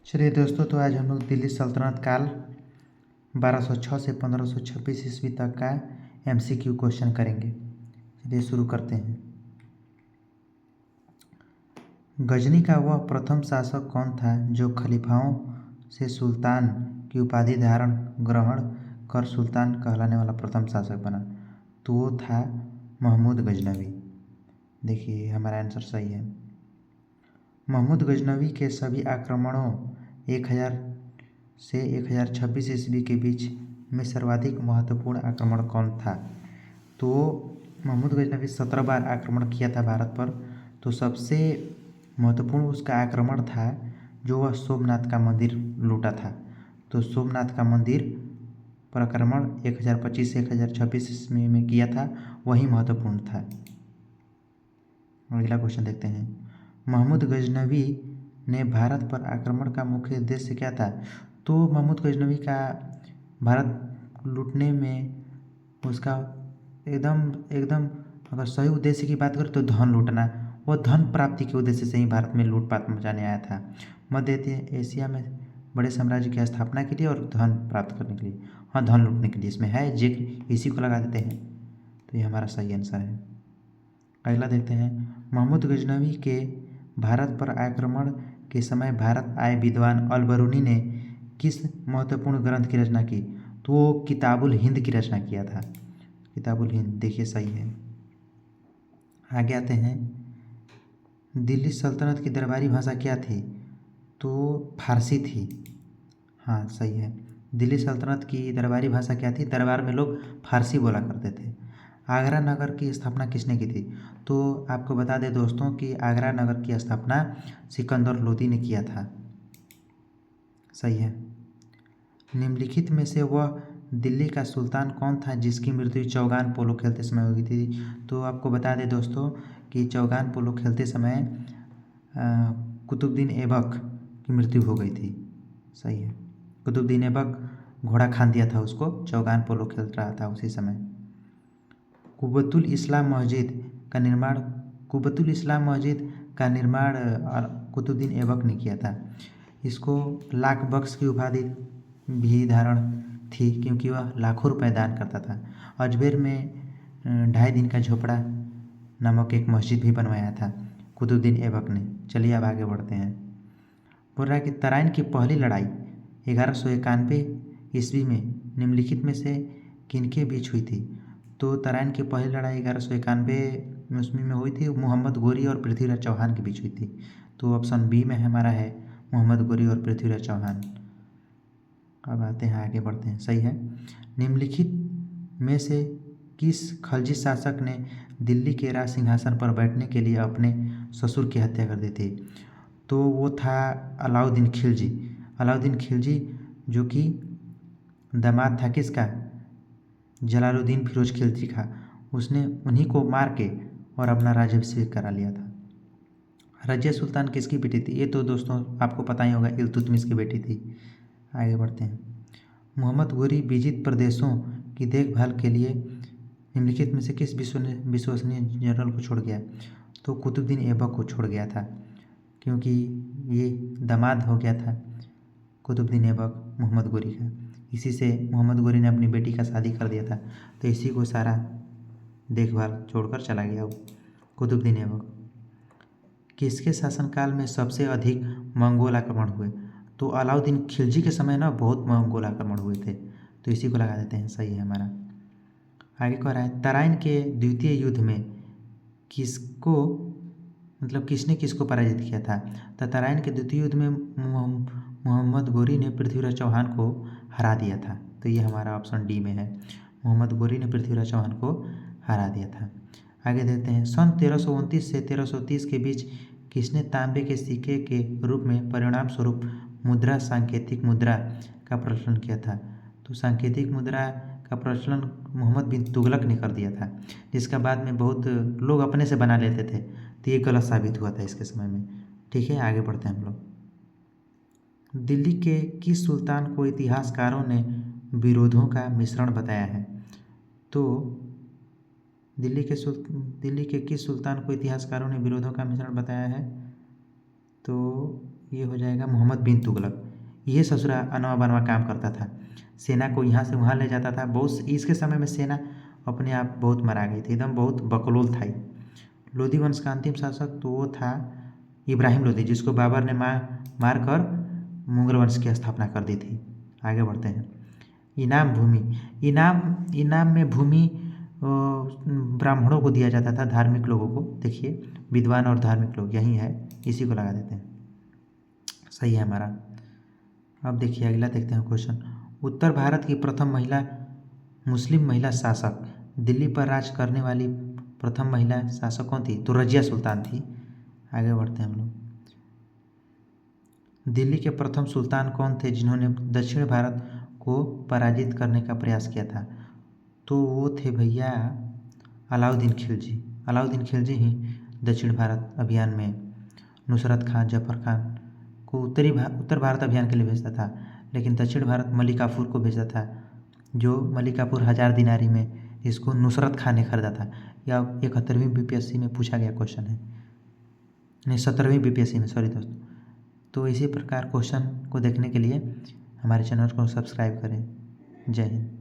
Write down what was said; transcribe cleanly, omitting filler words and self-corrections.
चलिए दोस्तों, तो आज हम लोग दिल्ली सल्तनत काल 1206 से 1526 ईस्वी तक का MCQ क्वेश्चन करेंगे। चलिए शुरू करते हैं। गजनी का वह प्रथम शासक कौन था जो खलीफाओं से सुल्तान की उपाधि ग्रहण कर सुल्तान कहलाने वाला प्रथम शासक बना? तो वो था महमूद गजनवी। देखिए हमारा आंसर सही है। महमूद गजनवी के सभी आक्रमणों 1000 से 1026 ईस्वी के बीच में सर्वाधिक महत्वपूर्ण आक्रमण कौन था? तो महमूद गजनवी 17 बार आक्रमण किया था भारत पर। तो सबसे महत्वपूर्ण उसका आक्रमण था जो वह सोमनाथ का मंदिर लूटा था। तो सोमनाथ का मंदिर पर आक्रमण 1025 से 1026 ईस्वी में किया था, वही महत्वपूर्ण था। अगला क्वेश्चन देखते हैं। महमूद गजनवी ने भारत पर आक्रमण का मुख्य उद्देश्य क्या था? तो महमूद गजनवी का भारत लूटने में उसका एकदम एकदम अगर सही उद्देश्य की बात करें तो धन लूटना, वह धन प्राप्ति के उद्देश्य से ही भारत में लूटपाट मचाने आया था। मध्य एशिया में बड़े साम्राज्य की स्थापना के लिए और धन प्राप्त करने के लिए, हाँ धन लूटने के लिए इसमें है जिक्र, इसी को लगा देते हैं। तो ये हमारा सही आंसर है। अगला देखते हैं। महमूद गजनवी के भारत पर आक्रमण के समय भारत आए विद्वान अल बरूनी ने किस महत्वपूर्ण ग्रंथ की रचना की? तो वो किताबुल हिंद की रचना किया था। किताबुल हिंद, देखिए सही है। आगे आते हैं। दिल्ली सल्तनत की दरबारी भाषा क्या थी? तो फारसी थी। हाँ सही है। दिल्ली सल्तनत की दरबारी भाषा क्या थी? दरबार में लोग फारसी बोला करते थे। आगरा नगर की स्थापना किसने की थी? तो आपको बता दें दोस्तों कि आगरा नगर की स्थापना सिकंदर लोदी ने किया था। सही है। निम्नलिखित में से वह दिल्ली का सुल्तान कौन था जिसकी मृत्यु चौगान पोलो खेलते समय हुई थी? तो आपको बता दें दोस्तों कि चौगान पोलो खेलते समय कुतुबुद्दीन ऐबक की मृत्यु हो गई थी। सही है। कुतुबुद्दीन ऐबक घोड़ा खान दिया था उसको, चौगान पोलो खेल रहा था उसी समय। कुब्बतुल इस्लाम मस्जिद का निर्माण कुतुबुद्दीन ऐबक ने किया था। इसको लाख बख्श की उपाधि भी धारण थी क्योंकि वह लाखों रुपए दान करता था। अजमेर में 2.5 दिन का झोपड़ा नामक एक मस्जिद भी बनवाया था कुतुबुद्दीन ऐबक ने। चलिए अब आगे बढ़ते हैं। बोल रहा है कि तराइन की पहली लड़ाई 1191 ईस्वी में निम्नलिखित में से किनके बीच हुई थी? तो तराइन की पहली लड़ाई 1191 ईस्वी में हुई थी, मोहम्मद गोरी और पृथ्वीराज चौहान के बीच हुई थी। तो ऑप्शन बी में हमारा है मोहम्मद गोरी और पृथ्वीराज चौहान। अब आते हैं, आगे बढ़ते हैं। सही है। निम्नलिखित में से किस खलजी शासक ने दिल्ली के राज सिंहासन पर बैठने के लिए अपने ससुर की हत्या कर दी थी? तो वो था अलाउद्दीन खिलजी। अलाउद्दीन खिलजी जो कि दामाद था किसका? जलालुद्दीन फिरोज खिलजी का। उसने उन्हीं को मार के और अपना राज्याभिषेक करा लिया था। रजिया सुल्तान किसकी बेटी थी? ये तो दोस्तों आपको पता ही होगा, इल्तुतमिश की बेटी थी। आगे बढ़ते हैं। मोहम्मद गोरी विजित प्रदेशों की देखभाल के लिए निम्नलिखित में से किस विश्वसनीय जनरल को छोड़ गया? तो कुतुबुद्दीन ऐबक को छोड़ गया था क्योंकि ये दामाद हो गया था कुतुबुद्दीन ऐबक मोहम्मद गोरी का। इसी से मोहम्मद गोरी ने अपनी बेटी का शादी कर दिया था, तो इसी को सारा देखभाल छोड़कर चला गया वो कुतुबुद्दीन ऐबक। किसके शासनकाल में सबसे अधिक मंगोल आक्रमण हुए? तो अलाउद्दीन खिलजी के समय ना बहुत मंगोल आक्रमण हुए थे, तो इसी को लगा देते हैं। सही है हमारा। आगे कह रहा है तराइन के द्वितीय युद्ध में किसको किसने किसको पराजित किया था? तो तराइन के द्वितीय युद्ध में मोहम्मद गोरी ने पृथ्वीराज चौहान को हरा दिया था। तो ये हमारा ऑप्शन डी में है, मोहम्मद गोरी ने पृथ्वीराज चौहान को हरा दिया था। आगे देखते हैं। सन 1329 से 1330 के बीच किसने तांबे के सिक्के के रूप में परिणाम स्वरूप मुद्रा सांकेतिक मुद्रा का प्रचलन किया था? तो सांकेतिक मुद्रा का प्रचलन मोहम्मद बिन तुगलक ने कर दिया था, जिसका बाद में बहुत लोग अपने से बना लेते थे, तो ये गलत साबित हुआ था इसके समय में। ठीक है, आगे बढ़ते हैं हम लोग। दिल्ली के किस सुल्तान को इतिहासकारों ने विरोधों का मिश्रण बताया है? तो दिल्ली के किस सुल्तान को इतिहासकारों ने विरोधों का मिश्रण बताया है? तो ये हो जाएगा मोहम्मद बिन तुगलक। ये ससुरा अनवा बनवा काम करता था, सेना को यहाँ से वहाँ ले जाता था। बहुत इसके समय में सेना अपने आप बहुत मरा गई थी, एकदम बहुत बकलोल था। लोधी वंश का अंतिम शासक तो वो था इब्राहिम लोधी, जिसको बाबर ने मार कर मुगल वंश की स्थापना कर दी थी। आगे बढ़ते हैं। इनाम भूमि, इनाम में भूमि ब्राह्मणों को दिया जाता था, धार्मिक लोगों को। देखिए विद्वान और धार्मिक लोग यही है, इसी को लगा देते हैं, सही है हमारा। अब देखिए अगला देखते हैं क्वेश्चन। उत्तर भारत की प्रथम महिला मुस्लिम महिला शासक, दिल्ली पर राज करने वाली प्रथम महिला शासक कौन थी? तो रजिया सुल्तान थी। आगे बढ़ते हैं हम लोग। दिल्ली के प्रथम सुल्तान कौन थे जिन्होंने दक्षिण भारत को पराजित करने का प्रयास किया था? तो वो थे भैया अलाउद्दीन खिलजी। अलाउद्दीन खिलजी ही दक्षिण भारत अभियान में नुसरत खान, जफर खान को उत्तर भारत अभियान के लिए भेजता था, लेकिन दक्षिण भारत मलिक काफूर को भेजता था, जो मलिक काफूर 1000 दिनारी में इसको नुसरत खान ने खरीदा था। या 71वीं बीपीएससी में पूछा गया क्वेश्चन है, नहीं 17वीं बीपीएससी में, सॉरी दोस्तों। तो इसी प्रकार क्वेश्चन को देखने के लिए हमारे चैनल को सब्सक्राइब करें। जय हिंद।